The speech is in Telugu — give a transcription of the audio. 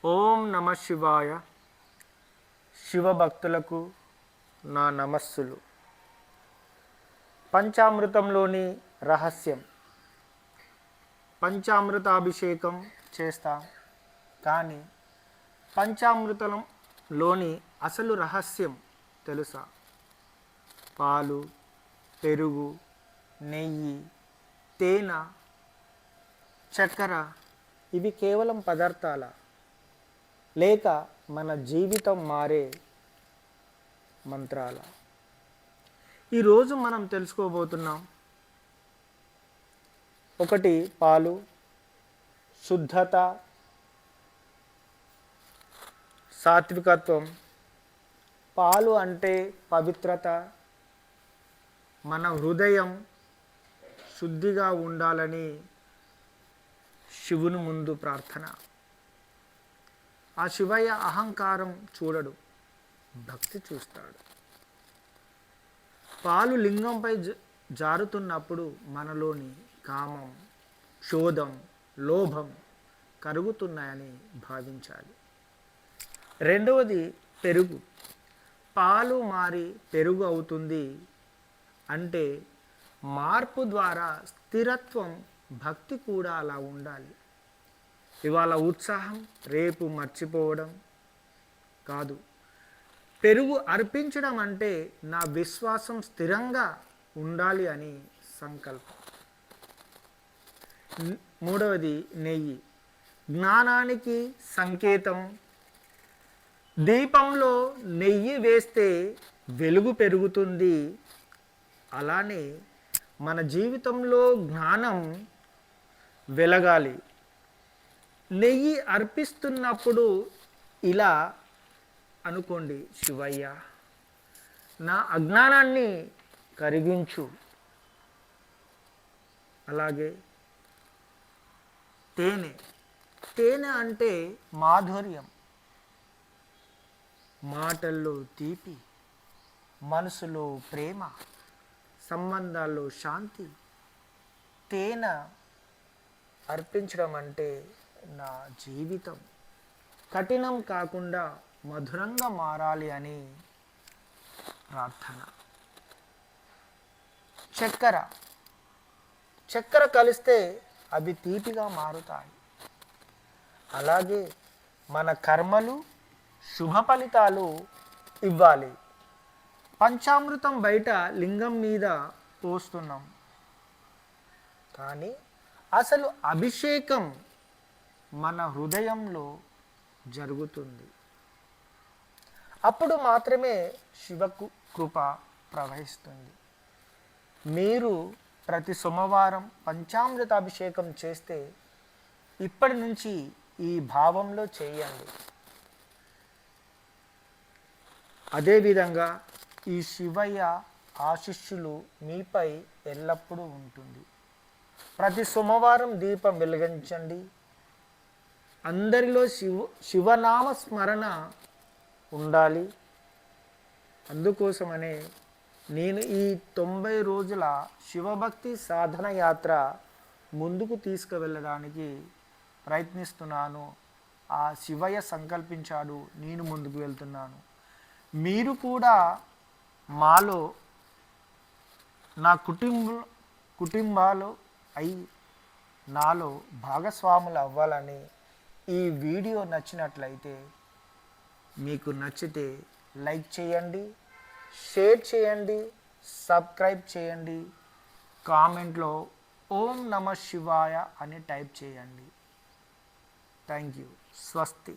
ఓం నమ శివాయ. శివభక్తులకు నా నమస్సులు. పంచామృతంలోని రహస్యం. పంచామృతాభిషేకం చేస్తాం, కానీ పంచామృతంలోని అసలు రహస్యం తెలుసా? పాలు, పెరుగు, నెయ్యి, తేనె, చక్కెర ఇవి కేవలం పదార్థాల, లేక మన జీవితం మారే మంత్రాల? ఈరోజు మనం తెలుసుకోబోతున్నాం. ఒకటి, పాలు, శుద్ధత, సాత్వికత్వం. పాలు అంటే పవిత్రత. మన హృదయం శుద్ధిగా ఉండాలని శివుని ముందు ప్రార్థన. ఆ శివయ్య అహంకారం చూడడు, భక్తి చూస్తాడు. పాలు లింగంపై జారుతున్నప్పుడు మనలోని కామం, క్రోధం, లోభం కరుగుతున్నాయని భావించాలి. రెండవది, పెరుగు. పాలు మారి పెరుగు అవుతుంది అంటే మార్పు ద్వారా స్థిరత్వం. భక్తి కూడా అలా ఉండాలి. ఇవాళ ఉత్సాహం, రేపు మర్చిపోవడం కాదు. పెరుగు అర్పించడం అంటే నా విశ్వాసం స్థిరంగా ఉండాలి అని సంకల్పం. మూడవది, నెయ్యి. జ్ఞానానికి సంకేతం. దీపంలో నెయ్యి వేస్తే వెలుగు పెరుగుతుంది. అలానే మన జీవితంలో జ్ఞానం వెలగాలి. నెయ్యి అర్పిస్తున్నప్పుడు ఇలా అనుకోండి: శివయ్య, నా అజ్ఞానాన్ని కరిగించు. అలాగే తేనె. తేనె అంటే మాధుర్యం. మాటల్లో తీపి, మనసులో ప్రేమ, సంబంధాల్లో శాంతి. తేనె అర్పించడం అంటే నా జీవితం కఠినం కాకుండా మధురంగా మారాలి అని ప్రార్థన. చక్కెర. చక్కెర కలిస్తే అవి తీపిగా మారుతాయి. అలాగే మన కర్మలు శుభ ఫలితాలు ఇవ్వాలి. పంచామృతం బయట లింగం మీద పోస్తున్నాం, కానీ అసలు అభిషేకం మన హృదయంలో జరుగుతుంది. అప్పుడు మాత్రమే శివ కృప ప్రవహిస్తుంది. మీరు ప్రతి సోమవారం పంచామృత అభిషేకం చేస్తే ఇప్పటి నుంచి ఈ భావంలో చేయండి. అదేవిధంగా ఈ శివయ్య ఆశీస్సులు మీపై ఎల్లప్పుడూ ఉంటుంది. ప్రతి సోమవారం దీపం వెలిగించండి. అందరిలో శివనామ స్మరణ ఉండాలి. అందుకోసమనే నేను ఈ 90 రోజుల శివభక్తి సాధన యాత్ర ముందుకు తీసుకువెళ్ళడానికి ప్రయత్నిస్తున్నాను. ఆ శివయ్య సంకల్పించాడు, నేను ముందుకు వెళ్తున్నాను. మీరు కూడా మాలో నా కుటుంబాలు అయి నాలో భాగస్వాములు అవ్వాలని. ఈ వీడియో నచ్చినట్లయితే, మీకు నచ్చితే లైక్ చేయండి, షేర్ చేయండి, సబ్స్క్రైబ్ చేయండి. కామెంట్లో ఓం నమ శివాయ అని టైప్ చేయండి. Thank you. స్వస్తి.